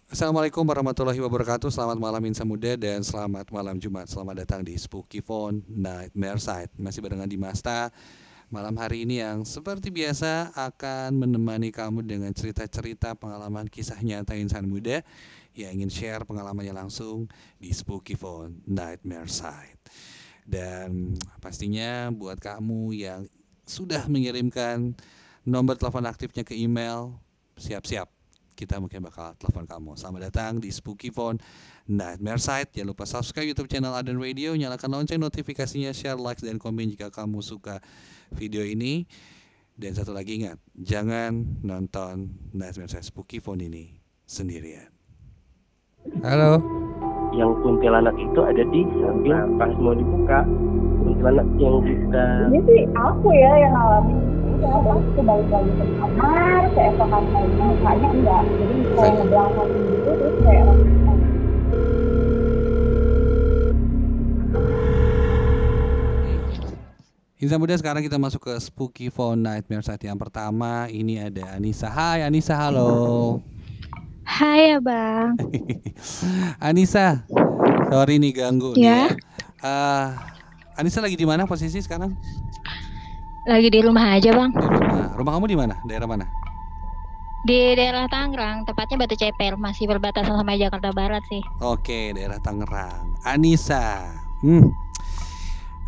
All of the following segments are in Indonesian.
Assalamualaikum warahmatullahi wabarakatuh. Selamat malam Insan Muda dan selamat malam Jumat. Selamat datang di Spooky Phone Nightmare Side. Masih barengan Dimasta. Malam hari ini yang seperti biasa akan menemani kamu dengan cerita-cerita pengalaman kisah nyata insan muda yang ingin share pengalamannya langsung di Spooky Phone Nightmare Side. Dan pastinya buat kamu yang sudah mengirimkan nomor telepon aktifnya ke email, siap-siap. Kita mungkin bakal telepon kamu. Selamat datang di Spooky Phone Nightmare Side. Jangan lupa subscribe YouTube channel Aden Radio, nyalakan lonceng notifikasinya, share, like, dan komen jika kamu suka video ini. Dan satu lagi ingat, jangan nonton Nightmare Side Spooky Phone ini sendirian. Halo. Yang kuntilanak itu ada di samping pas mau dibuka. Kuntilanak yang kita... Ini sih aku ya yang ngalamin. Ya, baru itu balik lagi ke kamar, keesokan harinya mukanya enggak. Jadi kayak ngebelakang gitu, terus kayak Insan muda, sekarang kita masuk ke Spooky Phone Nightmare Side yang pertama. Ini ada Anissa. Hai Anissa, halo. Hai Abang. Anissa, sorry nih ganggu Ya. nih. Anissa lagi di mana posisi sekarang? Lagi di rumah aja Bang. Di rumah. Rumah kamu di mana? Daerah mana? Di daerah Tangerang, tepatnya Batu Ceper, masih berbatasan sama Jakarta Barat sih. Oke, daerah Tangerang. Anissa.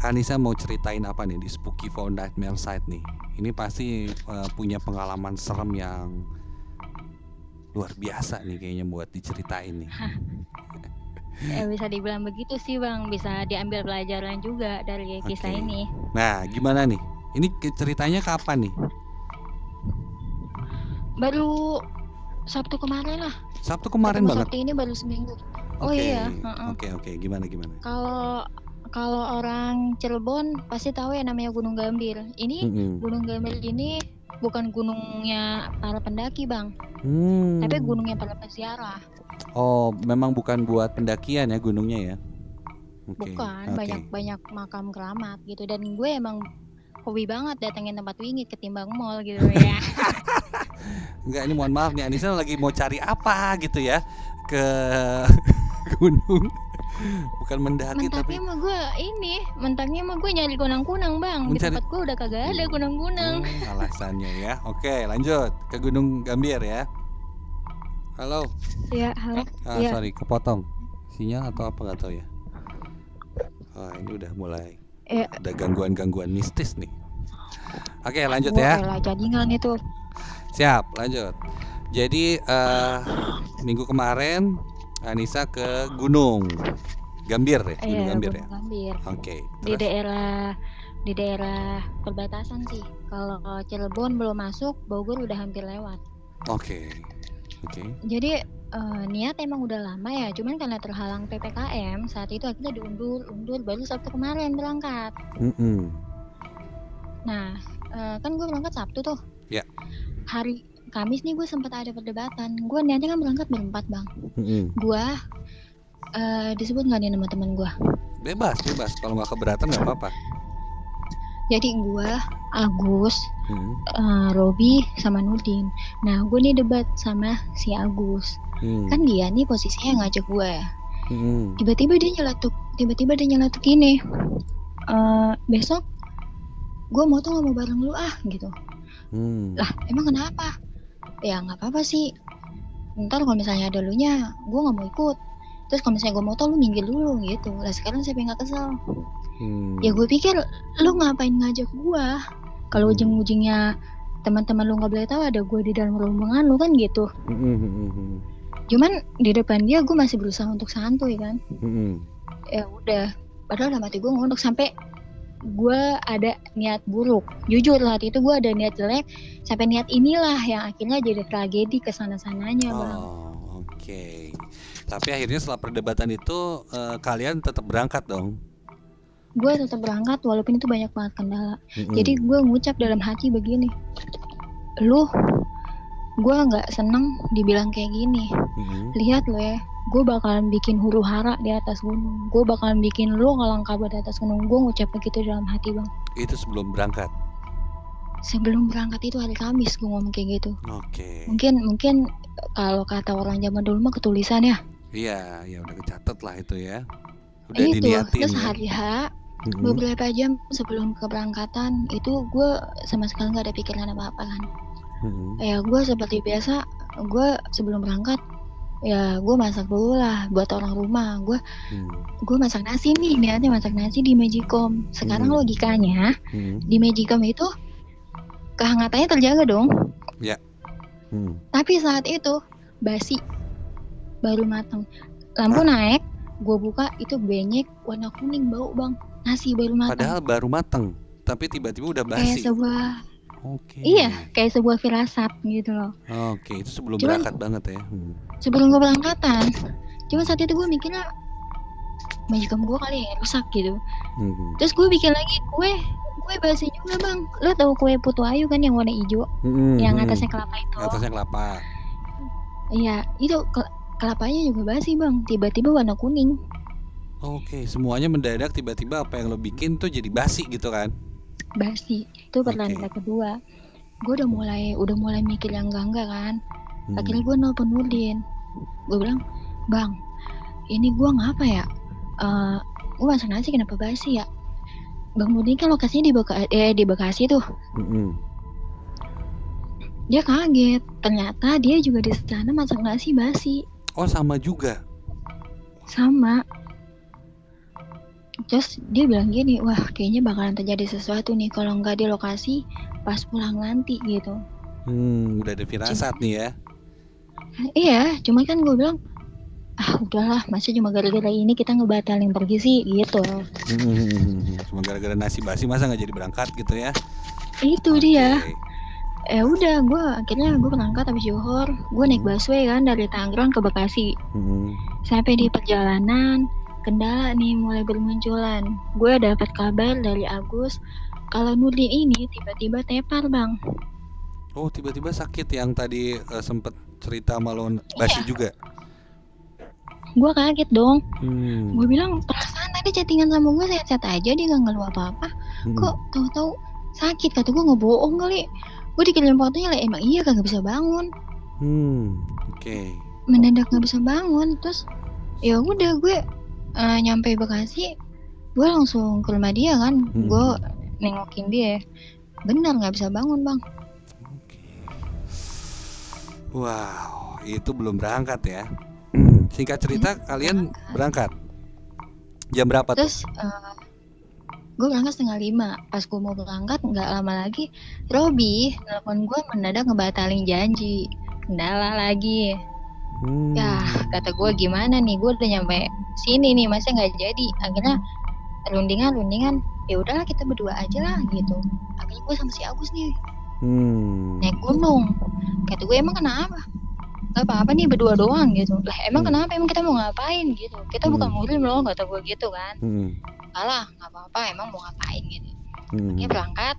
Anissa mau ceritain apa nih di Spooky Phone Nightmare Side nih? Ini pasti punya pengalaman serem yang luar biasa nih kayaknya buat diceritain nih. Ya bisa dibilang begitu sih Bang, bisa diambil pelajaran juga dari kisah Oke. ini. Nah, gimana nih? Ini ceritanya kapan nih? Baru Sabtu kemarin lah. Sabtu kemarin Ketemu banget. Sabtu ini baru seminggu. Oh Oke. iya. Oke. Gimana? Kalau orang Cirebon pasti tahu ya namanya Gunung Gambir. Ini Gunung Gambir ini bukan gunungnya para pendaki Bang, tapi gunungnya para peziarah. Oh, memang bukan buat pendakian ya gunungnya ya? Oke, Bukan, banyak makam keramat gitu. Dan gue emang hobi banget datengin tempat wingit ketimbang mall gitu ya. Enggak, ini mohon maaf nih, Anissa lagi mau cari apa gitu ya ke gunung. Bukan mendaki tapi Mentaknya mah gue nyari kunang-kunang Bang. Di tempat gue udah kagak ada kunang-kunang. Alasannya ya. Oke, lanjut ke Gunung Gambir ya. Halo. Ya, halo. Ya. Sorry, kepotong sinyal atau apa nggak tahu ya. Ini udah mulai ada gangguan-gangguan mistis nih. Oke, lanjut ya. Jadingan itu. Siap, lanjut. Jadi minggu kemarin Anissa ke Gunung Gambir ya, Gunung Gambir ya. Gambir. Oke. Di daerah perbatasan sih. Kalau Cirebon belum masuk, Bogor udah hampir lewat. Oke. Jadi niat emang udah lama ya, cuman karena terhalang PPKM saat itu akhirnya diundur baru Sabtu kemarin berangkat. Nah, kan gue berangkat Sabtu tuh. Ya. Hari Kamis nih gue sempat ada perdebatan. Gue niatnya kan berangkat berempat Bang. Gue disebut nggak nih nama teman gue? Bebas. Kalau nggak keberatan nggak apa-apa. Jadi gue, Agus, Robi sama Nurdin. Nah gue nih debat sama si Agus. Kan dia nih posisinya ngajak gue. Tiba-tiba dia nyeletuk gini. Besok gue mau tuh nggak mau bareng lu gitu. Lah emang kenapa? Ya nggak apa-apa sih. Ntar kalau misalnya ada lu nya, gue nggak mau ikut. Terus kalau misalnya gue mau tau lu minggir dulu gitu. Lah sekarang siapa yang nggak kesel? Ya gue pikir lu ngapain ngajak gue? Kalau ujung-ujungnya teman-teman lu nggak boleh tahu ada gue di dalam rombongan lu kan gitu. Cuman di depan dia gue masih berusaha untuk santuy kan. Ya udah. Padahal dalam hati gue ngontok sampai gue ada niat buruk. Jujur saat itu gue ada niat jelek. Sampai niat inilah yang akhirnya jadi tragedi kesana-sananya Bang. Oke. Tapi akhirnya setelah perdebatan itu kalian tetap berangkat dong? Gue tetap berangkat walaupun itu banyak banget kendala. Jadi gue ngucap dalam hati begini, gue nggak seneng dibilang kayak gini. Lihat lo ya, gue bakalan bikin huru hara di atas gunung. Gue bakalan bikin lo ngalang kabut di atas gunung. Gue ngucap begitu dalam hati Bang. Itu sebelum berangkat? sebelum berangkat itu hari Kamis gue ngomong kayak gitu. Oke. Mungkin kalau kata orang zaman dulu mah ketulisan ya. Iya, ya udah kecatet lah itu ya. Udah Itu diniatin terus ya. hari H beberapa jam sebelum keberangkatan itu gue sama sekali nggak ada pikiran apa-apa kan. Ya gue seperti biasa, gue sebelum berangkat ya gue masak dulu lah buat orang rumah. Gue masak nasi nih, niatnya masak nasi di Magicom. Sekarang logikanya di Magicom itu kehangatannya terjaga dong. Ya. Tapi saat itu basi, baru matang. Lampu naik, gue buka itu benyek warna kuning bau bang. Nasi baru matang. Padahal baru matang, tapi tiba-tiba udah basi. Kayak sebuah Oke. Iya, kayak sebuah firasat gitu loh. Oke, itu sebelum berangkat banget ya. Sebelum gue berangkatan. Cuma saat itu gue mikirnya Magicom gue kali ya rusak gitu. Terus gue bikin lagi kue basi juga bang. Lo tahu kue Putu Ayu kan yang warna hijau, yang atasnya kelapa itu. Atasnya kelapa. Iya, itu kelapanya juga basi bang. Tiba-tiba warna kuning. Oke, semuanya mendadak tiba-tiba apa yang lo bikin tuh jadi basi gitu kan? Basi. Itu pertanda kedua. Gue udah mulai mikir yang enggak kan. Akhirnya gue nelpon Nurdin. Gue bilang, bang, ini gue ngapa ya? Gue masak nasi kenapa basi ya? Bang Nurdin kan lokasinya di Bekasi tuh. Dia kaget. Ternyata dia juga di sana masak nasi basi. Oh sama juga? Sama. Terus dia bilang gini, wah kayaknya bakalan terjadi sesuatu nih kalau nggak di lokasi pas pulang nanti gitu. Udah ada firasat nih ya. Iya, cuma kan gue bilang, udahlah, masa cuma gara-gara ini kita ngebatalin pergi sih gitu. Cuma gara-gara nasi basi masa nggak jadi berangkat gitu ya? Itu dia. Udah, akhirnya gue berangkat habis Johor. Gue naik busway kan dari Tangerang ke Bekasi. Sampai di perjalanan kendala nih mulai bermunculan. Gue dapat kabar dari Agus kalau Nurdin ini tiba-tiba tepar bang. Oh tiba-tiba sakit yang tadi sempet cerita malu basi juga. Gue kaget dong. Gue bilang perasaan tadi chattingan sama gue sehat-sehat aja, dia nggak ngeluh apa-apa. Kok tahu-tahu sakit? Kata gue ngebohong kali. Gue dikirim fotonya lah, emang iya kagak bisa bangun. Oke. Mendadak nggak bisa bangun. Terus ya udah gue nyampe Bekasi, gue langsung ke rumah dia kan. Gue nengokin dia, benar nggak bisa bangun bang. Wow, itu belum berangkat ya. Singkat cerita kalian berangkat jam berapa tuh? Terus gue berangkat 4:30. Pas gue mau berangkat nggak lama lagi Robi nelfon gue mendadak ngebatalin janji. Kendala lagi. Ya kata gue gimana nih, gue udah nyampe sini nih masa nggak jadi. Akhirnya rundingan ya udahlah kita berdua aja lah gitu. Akhirnya gue sama si Agus nih naik gunung. Kata gue emang kenapa? Gak apa-apa nih berdua doang gitu. Lah emang kenapa? Emang kita mau ngapain gitu? Kita bukan murim loh, kata gue gitu kan. Alah gak apa-apa, emang mau ngapain gitu. Dia berangkat.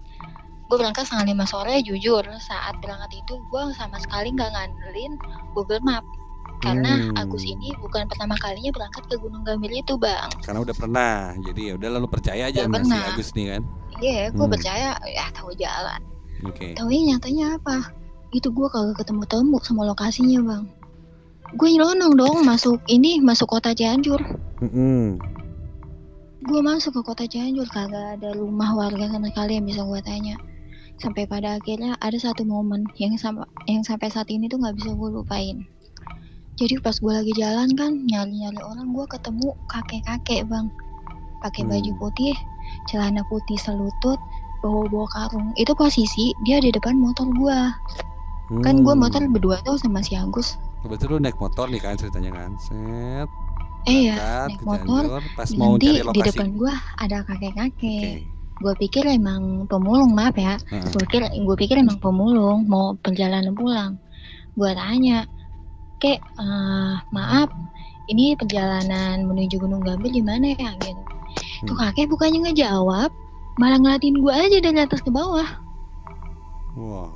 Gue berangkat 4:30 sore. Jujur saat berangkat itu gue sama sekali gak ngandelin Google Map. Karena Agus ini bukan pertama kalinya berangkat ke Gunung Gambir itu bang. Karena udah pernah. Jadi ya udah lalu percaya aja sama si Agus nih kan. Iya gue percaya ya tahu jalan. Tapi nyatanya apa? Itu gue kagak ketemu sama lokasinya bang. Gue nyelonong dong masuk kota Cianjur. Gue masuk ke kota Cianjur, kagak ada rumah warga sama sekali yang bisa gue tanya. Sampai pada akhirnya ada satu momen yang sampai saat ini tuh nggak bisa gue lupain. Jadi pas gue lagi jalan kan nyari orang, gue ketemu kakek bang, pakai baju putih, celana putih selutut, bawa karung. Itu posisi dia di depan motor gue. Kan gue motor berdua tuh sama si Agus. Kebetulan lu naik motor nih kan ceritanya kan. Set. Iya, naik motor. Pas mau cari lokasi. Di depan gue ada kakek-kakek. Gue pikir emang pemulung, maaf ya. Gue pikir emang pemulung mau perjalanan pulang. Gue tanya, kek, maaf, ini perjalanan menuju Gunung Gambir di mana ya? Gitu. Tuh kakek bukannya ngejawab, malah ngeliatin gue aja dari atas ke bawah. Wow.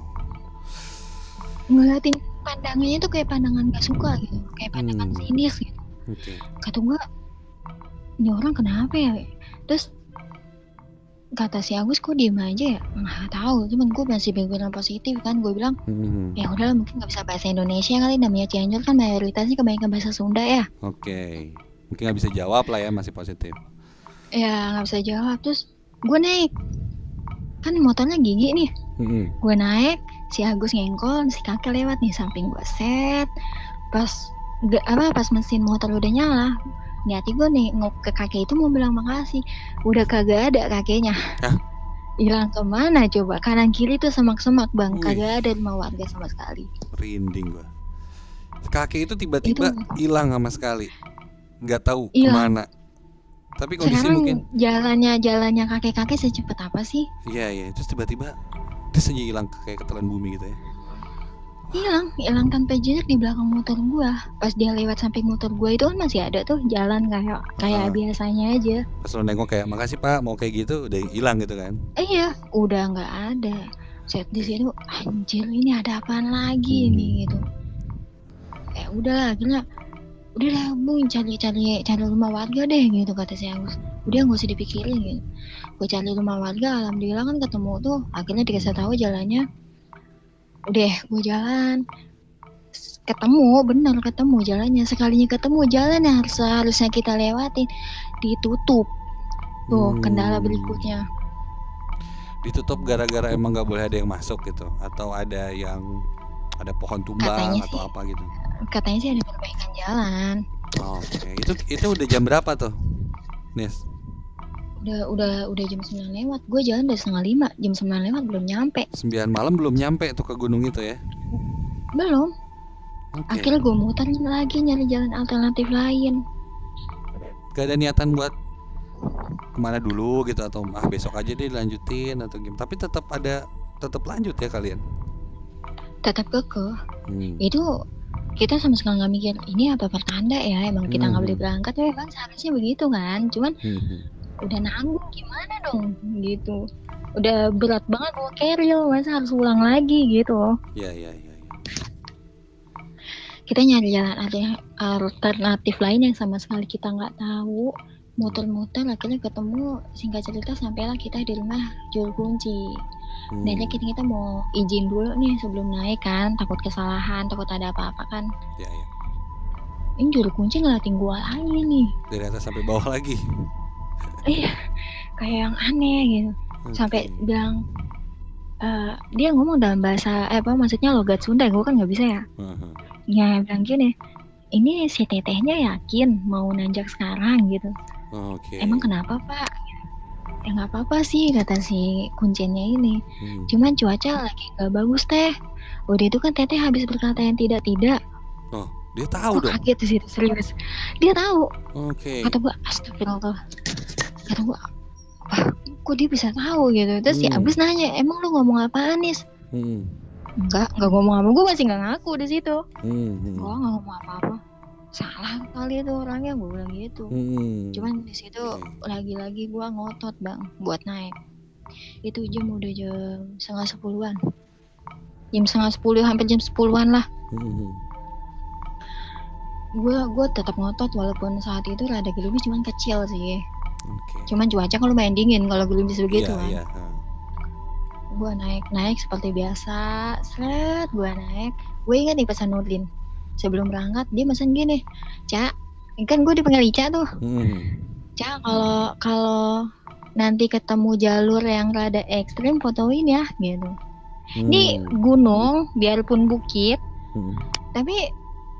Ngeliatin pandangannya tuh kayak pandangan gak suka gitu, kayak pandangan sinis gitu. Kata gue, ini orang kenapa ya? Terus kata si Agus kok diem aja ya, nggak tahu, cuman gue masih berpikiran positif kan. Gue bilang ya udahlah, mungkin nggak bisa bahasa Indonesia kali, namanya Cianjur kan mayoritasnya kebanyakan bahasa Sunda ya. Oke. Mungkin nggak bisa jawab lah ya, masih positif. Ya nggak bisa jawab. Terus gue naik, kan motornya gigi nih. Gue naik, si Agus ngengkol, si kakek lewat nih samping gue, set. Pas mesin motor udah nyala, niati gue nengok ke kakek itu mau bilang makasih, udah kagak ada kakeknya. Hilang kemana coba? Kanan kiri tuh semak-semak bang, kagak ada rumah warga sama sekali. Rinding gue. Kakek itu tiba-tiba hilang sama sekali, nggak tahu kemana. Tapi kondisi sekarang mungkin jalannya kakek-kakek secepat apa sih? Iya. Terus tiba-tiba dia saja hilang kayak ketelan bumi gitu ya. Hilang tanpa jejak di belakang motor gua. Pas dia lewat samping motor gua itu kan masih ada tuh jalan kayak biasanya aja. Pas lo nengok kayak makasih Pak, mau kayak gitu, udah hilang gitu kan? Iya, udah nggak ada. Set di situ, anjir ini ada apaan lagi nih gitu. Udahlah, akhirnya udah lah Bung, cari rumah warga deh gitu kata si Agus. Udah nggak usah dipikirin gitu. Gue cari rumah warga, alhamdulillah kan ketemu tuh. Akhirnya dikasih tahu jalannya. Udah gue jalan, ketemu jalannya. Sekalinya ketemu jalan yang harusnya kita lewatin ditutup. Tuh kendala berikutnya. Ditutup gara-gara emang nggak boleh ada yang masuk gitu, atau ada pohon tumbang katanya atau sih, apa gitu? Katanya sih ada perbaikan jalan. Oke. Itu udah jam berapa tuh, Nis? Udah jam 9 lewat. Gue jalan dari 4:30. Jam 9 lewat belum nyampe. 9 malam belum nyampe tuh ke gunung itu ya? Belum. Akhirnya gue muter lagi nyari jalan alternatif lain. Gak ada niatan buat kemana dulu gitu, atau besok aja deh lanjutin atau gimana? Tapi tetap lanjut ya kalian? Tetap kekeh. Itu kita sama sekali nggak mikir ini apa pertanda ya, emang kita nggak boleh berangkat ya kan, seharusnya begitu kan. Cuman udah nanggung gimana dong gitu, udah berat banget bawa keril, masa harus ulang lagi gitu. Iya. Kita nyari jalan alternatif lain yang sama sekali kita nggak tahu. Muter-muter akhirnya ketemu, singkat cerita sampailah kita di rumah Juru Kunci. Dan kita mau izin dulu nih sebelum naik kan, takut kesalahan, takut ada apa-apa kan. Iya. Ini Juru Kunci ngeliatin gua lagi nih, dari atas sampai bawah lagi. Iya, kayak yang aneh gitu. Sampai bilang dia ngomong dalam bahasa maksudnya logat Sunda, gue kan nggak bisa ya. Ya bilang gini, ini si tetehnya yakin mau nanjak sekarang gitu. Emang kenapa Pak? Ya nggak apa-apa sih kata si kuncinya ini. Cuman cuaca lagi nggak bagus teh. Udah itu kan teteh habis berkata yang tidak. Oh, dia tahu dong. Kaget di situ, serius. Dia tahu. Kata gue astagfirullah. Kata gue, kok dia bisa tahu gitu. Terus si Agus nanya, emang lu ngomong apaan Nis? Enggak ngomong apa, gue masih nggak ngaku di situ. Gue nggak ngomong apa-apa. Salah kali itu orangnya, gue bilang gitu. Cuman di situ lagi-lagi gue ngotot bang buat naik. Itu udah jam 9:30-an. Jam 9:30 hampir jam 10-an lah. Gue tetap ngotot walaupun saat itu rada gerimis, cuman kecil sih. Cuman cuaca kan lumayan dingin kalau gerimis begitu kan. Gue naik seperti biasa. Gue naik. Gue ingat nih pesan Nurdin sebelum berangkat, dia pesan gini, Cak, kan gue dipanggil Ica tuh. Cak, kalau nanti ketemu jalur yang rada ekstrim fotoin ya gitu. Ini gunung biarpun bukit, tapi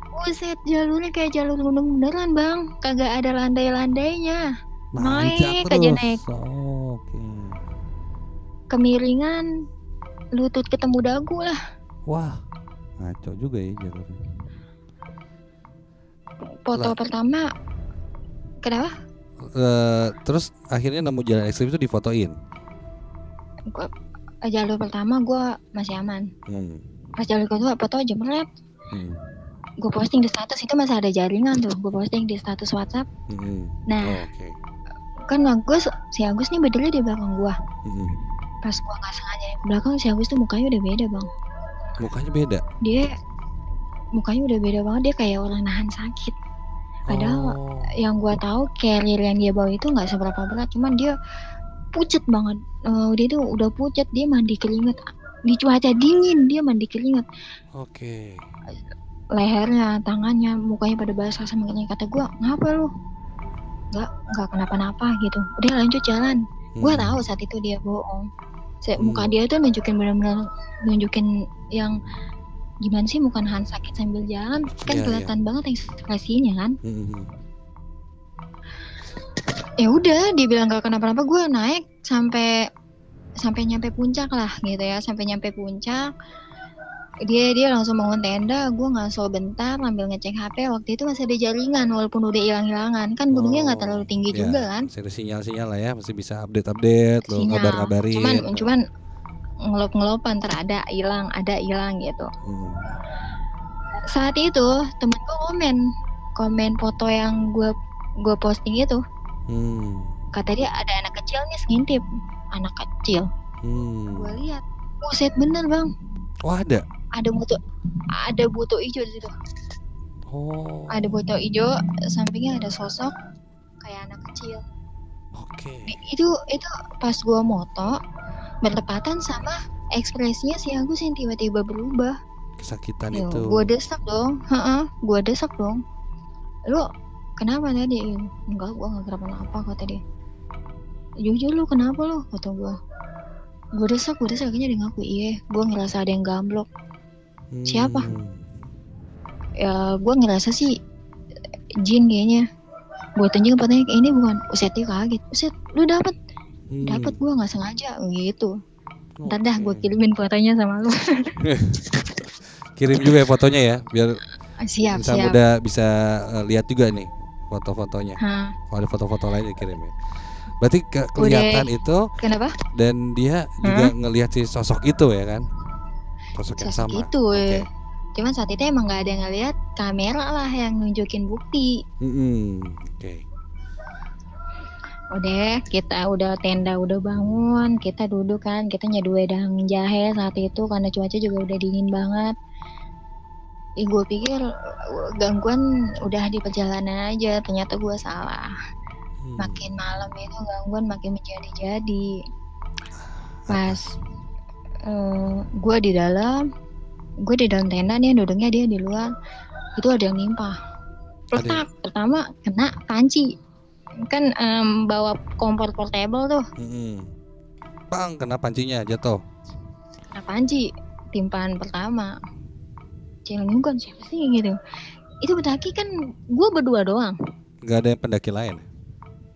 buset jalurnya kayak jalur gunung beneran bang, kagak ada landai-landainya. Naik aja naik. Kemiringan lutut ketemu dagu lah. Wah, ngaco juga ya jalurnya. Foto pertama kenapa? Terus akhirnya nemu jalan ekstrim itu difotoin. Jalur pertama gue masih aman. Pas jalur kedua foto aja meret. Gue posting di status, itu masih ada jaringan tuh. Gue posting di status WhatsApp. Nah, kan si Agus nih berdiri di belakang gue. Pas gue nggak sengaja ke belakang, si Agus tuh mukanya udah beda bang. Mukanya beda? Dia mukanya udah beda banget, dia kayak orang nahan sakit. Padahal yang gue tahu carrier yang dia bawa itu nggak seberapa berat, cuman dia pucet banget. Dia tuh udah pucet, dia mandi keringet. Di cuaca dingin dia mandi keringet. Oke. Lehernya, tangannya, mukanya pada basah sama keringet. Kata gue, ngapa lu? Nggak kenapa-napa gitu. Udah lanjut jalan. Gue tahu saat itu dia bohong. Muka dia tuh benar-benar nunjukin yang gimana sih, bukan sakit sambil jalan kan, kelihatan banget ekspresinya kan. Ya udah, dia bilang gak kenapa-napa. Gue naik sampai nyampe puncak lah gitu ya. Sampai nyampe puncak, dia langsung bangun tenda. Gue ngaso bentar sambil ngecek HP. Waktu itu masih ada jaringan walaupun udah hilang-hilangan kan, gunungnya nggak terlalu tinggi juga kan. Masih ada sinyal lah ya, masih bisa update lo, ngabarin. Cuman ngelop ntar ada hilang gitu. Saat itu temen gue komen foto yang gue posting itu. Kata dia ada anak kecil nih ngintip, anak kecil. Gue lihat, buset bener bang. Oh ada buto hijau di situ. Ada buto hijau, sampingnya ada sosok kayak anak kecil. Itu pas gue moto bertepatan sama ekspresinya si Agus yang tiba-tiba berubah. Kesakitan itu. Gue desak dong. Lu kenapa tadi? Enggak, gue gak kenapa-napa kata dia. Jujur lu kenapa lu? Kata gue. Gue desak akhirnya dia ngaku, iya gue ngerasa ada yang gamblok. Siapa? Ya gue ngerasa sih jin kayaknya. Gue tunjukin fotonya, ini bukan. Uset dia kaget. Uset lu dapet gue gak sengaja gitu. Ntar dah gue kirimin fotonya sama lu. Kirim juga ya fotonya ya, biar siap. Muda bisa lihat juga nih foto-fotonya. Kalau ada foto-foto lain kirim ya. Berarti kelihatan itu. Kenapa? Dan dia juga ngelihat si sosok itu ya kan? Sosok yang sama. Itu. Cuman saat itu emang nggak ada yang ngelihat, kamera lah yang nunjukin bukti. Udah, kita udah tenda udah bangun, kita duduk kan, kita nyeduh wedang jahe saat itu karena cuaca juga udah dingin banget. Gue pikir gangguan udah di perjalanan aja, ternyata gue salah. Makin malam itu gangguan makin menjadi-jadi. Pas gue di dalam tenda nih, duduknya dia di luar, itu ada yang nimpah. Pertama kena panci, kan bawa kompor portable tuh. Bang, kena pancinya jatuh. Kena panci, timpaan pertama. Bukan siapa sih gitu. Itu pendaki kan gue berdua doang. Gak ada pendaki lain?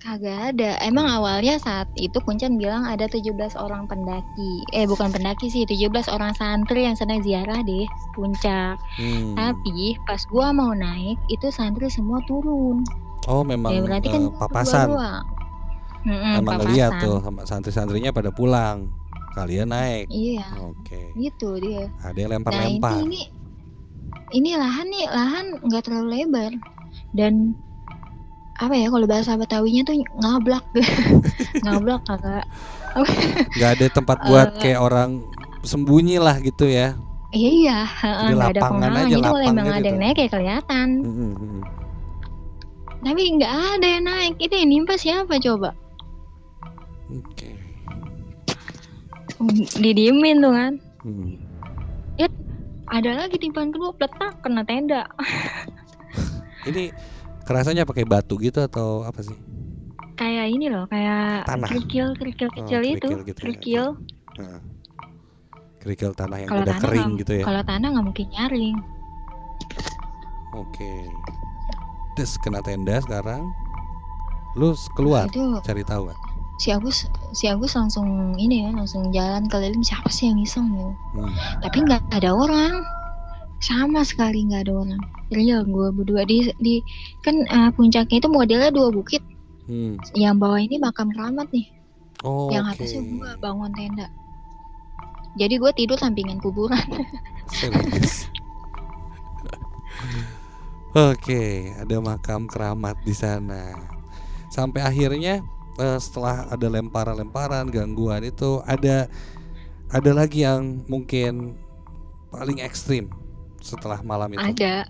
Kagak ada. Emang awalnya saat itu Kuncen bilang ada 17 orang pendaki. Bukan pendaki sih, 17 orang santri yang sedang ziarah di puncak. Tapi pas gue mau naik itu santri semua turun. Oh memang berarti kan papasan. Emang ngeliat tuh santri-santrinya pada pulang, kalian naik. Iya. Gitu dia. Ada yang lempar-lempar. Ini lahan nggak terlalu lebar dan apa ya, kalau bahasa Betawinya tuh ngablak. Ngablak kakak. Nggak ada tempat buat kayak orang sembunyi lah gitu ya. Iya, nggak ada penghalang. Jadi kalau emang ada yang naik ya kelihatan. Tapi nggak ada yang naik. Itu yang nimpa siapa coba? Didiemin tuh kan. Ada lagi timpaan kedua, peletak kena tenda. Ini kerasanya pakai batu gitu atau apa sih? Kayak ini loh, kayak tanah. Kerikil kecil itu. Gitu kerikil. Ya. Kerikil tanah yang udah kering gitu ya. Kalau tanah nggak mungkin nyaring. Terus kena tenda sekarang. Lu keluar cari tahu kan? Si Agus langsung jalan keliling, siapa sih yang iseng gitu. Tapi nggak ada orang, sama sekali nggak ada orang. Real, gue berdua di kan puncaknya itu modelnya 2 bukit. Yang bawah ini makam keramat nih. Yang atasnya gue bangun tenda. Jadi gue tidur sampingan kuburan. Ada makam keramat di sana. Sampai akhirnya setelah ada lemparan-lemparan, gangguan itu ada lagi yang mungkin paling ekstrim setelah malam itu. Ada.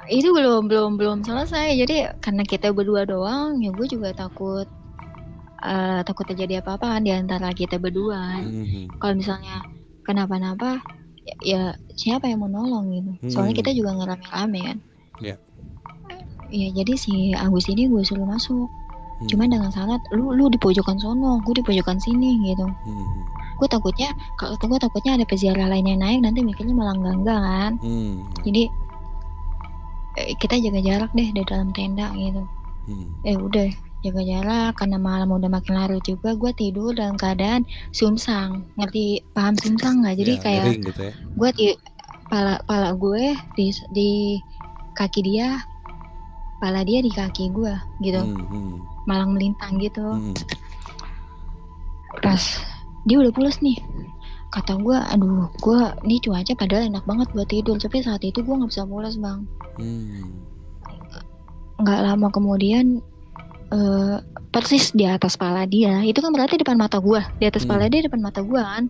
Itu belum selesai. Jadi karena kita berdua doang, ya gue juga takut takut terjadi apa-apa kan di antara kita berdua. Kalau misalnya kenapa-napa ya siapa yang mau nolong gitu. Soalnya kita juga ngerame-rame kan. Iya. Ya jadi si Agus ini gue suruh masuk. Cuman dengan syarat lu di pojokan sono, gue di pojokan sini gitu. Gue takutnya ada peziarah lain yang naik, nanti mikirnya malah enggak kan. Jadi kita jaga jarak deh di dalam tenda gitu. Udah jaga jarak, karena malam udah makin larut juga. Gue tidur dalam keadaan sumsang. Paham sumsang nggak? Jadi kayak gitu ya. gue pala gue di kaki dia, pala dia di kaki gue gitu. Malang melintang gitu. Pas dia udah pulas nih, kata gue, aduh, gue nih cuaca padahal enak banget buat tidur, tapi saat itu gue nggak bisa pulas bang. Nggak lama kemudian persis di atas pala dia, itu kan berarti depan mata gue, di atas pala dia depan mata gue kan.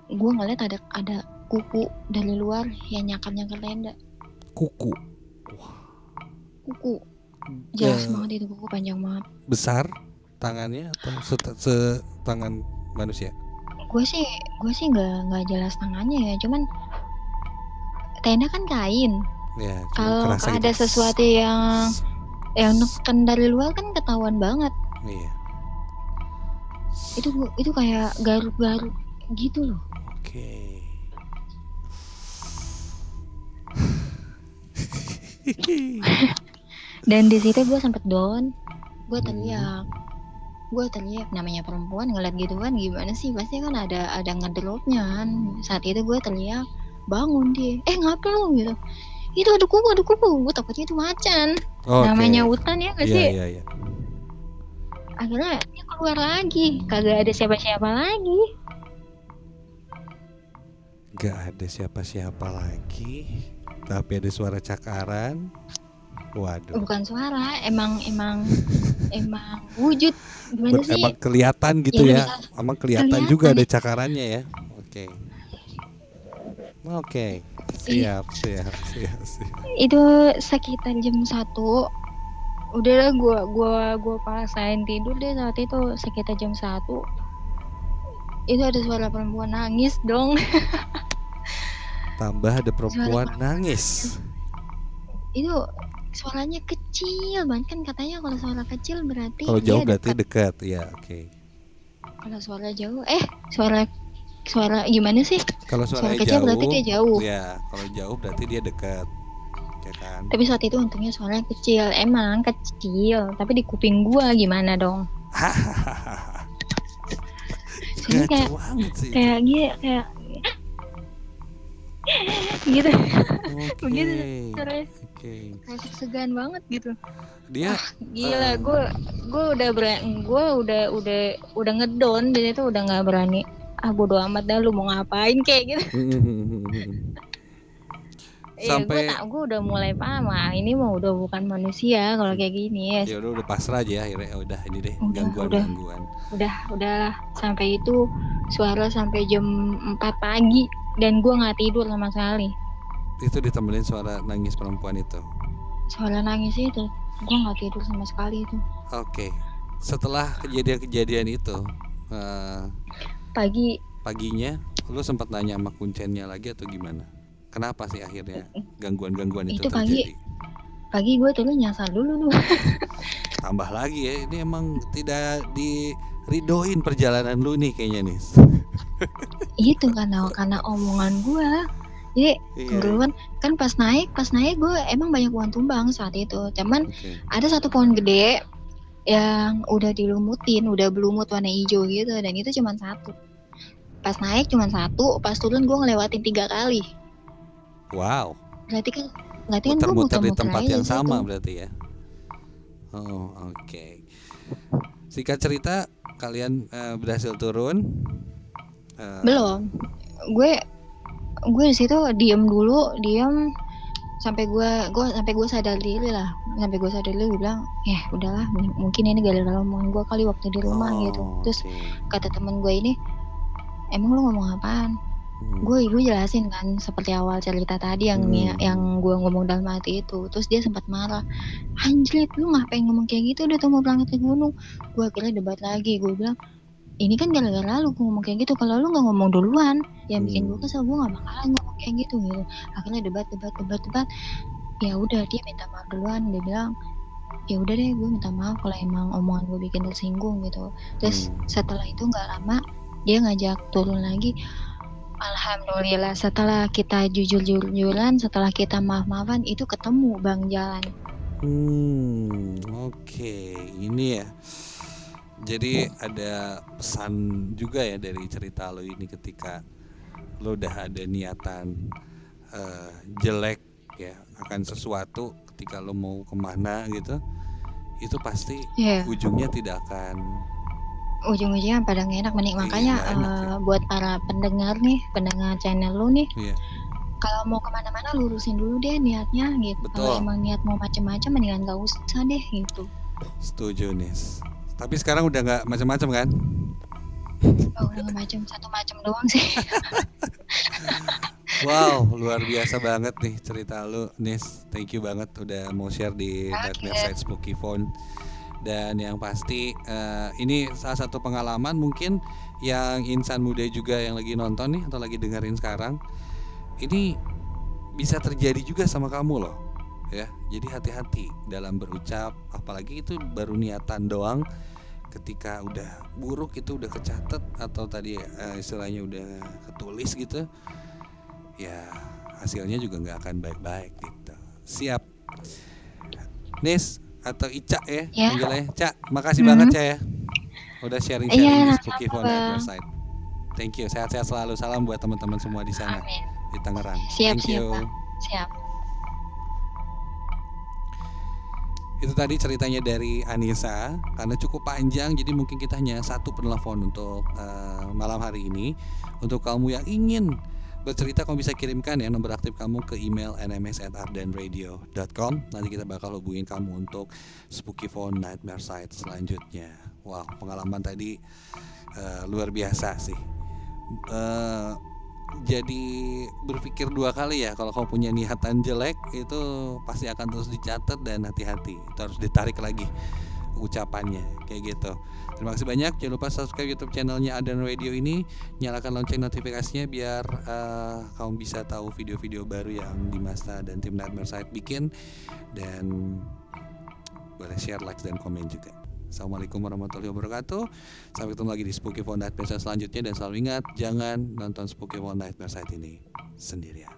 Gue ngeliat ada kuku dari luar yang nyakar tenda. Kuku jelas banget itu, kuku panjang banget. Besar tangannya atau setangan manusia? Gue sih nggak jelas tangannya ya, cuman tenda kan kain. Ya, kalau ada gitu. Sesuatu yang neken dari luar kan ketahuan banget. Iya. Itu kayak garuk-garuk gitu loh. Oke. Dan di situ gue sempet down, gue teriak, namanya perempuan ngeliat gitu kan gimana sih, pasti kan ada ngedropnya kan. Saat itu gue teriak, bangun dia, ngapain lu gitu, itu ada kuku, gue takutnya itu macan. Namanya hutan ya nggak sih? Iya. Akhirnya dia keluar lagi, kagak ada siapa-siapa lagi. Gak ada siapa-siapa lagi, tapi ada suara cakaran. Waduh. Bukan suara, emang wujud. Gimana sih? Emang kelihatan gitu ya. Emang kelihatan juga ada cakarannya ya. Oke. Siap. Itu sekitar jam 1. Udahlah gua paksain tidur deh saat itu sekitar jam 1. Itu ada suara perempuan nangis dong. Tambah ada perempuan nangis. Itu suaranya kecil banget kan, katanya kalau suara kecil berarti kalau jauh berarti dekat ya. Oke. Kalau suara jauh suara gimana sih? Kalau suara kecil jauh, berarti dia jauh. Ya, kalau jauh berarti dia dekat. Ya kan? Tapi saat itu untungnya suaranya kecil, emang kecil, tapi di kuping gua gimana dong? Jadi kayak gitu. Begitu suaranya. Kayak segan banget gitu. Dia gila, gue udah ngedon di situ, udah nggak berani. Bodo amat dah lu mau ngapain kayak gitu. Sampai gue udah mulai paham, ini mah udah bukan manusia kalau kayak gini ya. Udah pasrah aja akhirnya. Udah ini deh, gangguan. Udah sampai itu suara sampai jam 4 pagi dan gue nggak tidur sama sekali. Itu ditemenin suara nangis perempuan itu. Suara nangis itu, gue nggak tidur sama sekali itu. Oke. Setelah kejadian itu, paginya, lu sempat nanya sama kuncennya lagi atau gimana? Kenapa sih akhirnya gangguan itu terjadi? Pagi gue tuh nyasar dulu. Tambah lagi ya, ini emang tidak diridoin perjalanan lu nih kayaknya nih. Itu karena omongan gue. Jadi kebetulan kan pas naik gue emang banyak pohon tumbang saat itu. Cuman ada satu pohon gede yang udah dilumutin, udah berlumut warna hijau gitu, dan itu cuma satu. Pas naik cuma satu, pas turun gue ngelewatin 3 kali. Wow. Berarti kan gue muter-muter di tempat yang sama berarti ya. Oke. Singkat cerita, kalian berhasil turun? Belum. Gue di situ diam sampai gue sadar diri lah. Sampai gue sadar diri, gue bilang, udahlah, mungkin ini gara-gara omongan gue kali waktu di rumah gitu. Terus kata temen gue ini, emang lu ngomong apaan? Gue jelasin kan seperti awal cerita tadi yang gue ngomong dalam hati itu. Terus dia sempat marah, anjrit lu ngapain ngomong kayak gitu, udah tuh mau berangkat ke gunung. Gue akhirnya debat lagi, gue bilang ini kan gara-gara lu ngomong kayak gitu, kalau lu nggak ngomong duluan yang bikin gue kesel, gue nggak bakalan ngomong kayak gitu. Akhirnya debat. Ya udah, dia minta maaf duluan. Dia bilang ya udah deh, gue minta maaf kalau emang omongan gue bikin tersinggung gitu. Terus setelah itu nggak lama dia ngajak turun lagi. Alhamdulillah setelah kita jujur-jujuran, setelah kita maaf-maafan, itu ketemu bang jalan. Oke. Ini ya, jadi ada pesan juga ya dari cerita lo ini, ketika lo udah ada niatan jelek ya akan sesuatu, ketika lo mau kemana gitu, itu pasti ujungnya tidak akan, ujung-ujungnya pada gak enak. Makanya buat para pendengar nih, pendengar channel lo nih, kalau mau kemana-mana lurusin dulu deh niatnya gitu. Kalau emang niat mau macam-macam, mendingan gak usah deh gitu. Setuju nih. Tapi sekarang udah gak macam-macam kan? Udah gak macam, satu macam doang sih. Wow, luar biasa banget nih cerita lu, Nis. Thank you banget udah mau share di Nightmare Side Spooky Phone. Dan yang pasti ini salah satu pengalaman mungkin yang insan muda juga yang lagi nonton nih atau lagi dengerin sekarang, ini bisa terjadi juga sama kamu loh ya. Jadi hati-hati dalam berucap, apalagi itu baru niatan doang. Ketika udah buruk itu udah kecatet atau tadi istilahnya udah ketulis gitu, ya hasilnya juga nggak akan baik-baik gitu. Siap, Nis atau Ica ya, panggilnya Ca. Makasih banget Ca ya, udah sharing-sharing di Spooky Phone Nightmare Side. Thank you, sehat-sehat selalu. Salam buat teman-teman semua di sana. Amin. Di Tangerang. Thank you. Siap. Itu tadi ceritanya dari Anissa. Karena cukup panjang, jadi mungkin kita hanya satu penelpon untuk malam hari ini. Untuk kamu yang ingin bercerita, kamu bisa kirimkan ya nomor aktif kamu ke email nms@ardenradio.com. Nanti kita bakal hubungin kamu untuk Spooky Phone Nightmare Side selanjutnya. Wow, pengalaman tadi luar biasa sih. Jadi berpikir dua kali ya, kalau kamu punya niatan jelek itu pasti akan terus dicatat, dan hati-hati, itu harus ditarik lagi ucapannya kayak gitu. Terima kasih banyak. Jangan lupa subscribe YouTube channelnya Arden Radio ini, nyalakan lonceng notifikasinya biar kamu bisa tahu video-video baru yang Dimasta dan tim Nightmare Side bikin, dan boleh share, like, dan komen juga. Assalamualaikum warahmatullahi wabarakatuh. Sampai ketemu lagi di Spooky Phone Nightmare Side selanjutnya, dan selalu ingat, jangan nonton Spooky Phone Nightmare Side ini sendirian.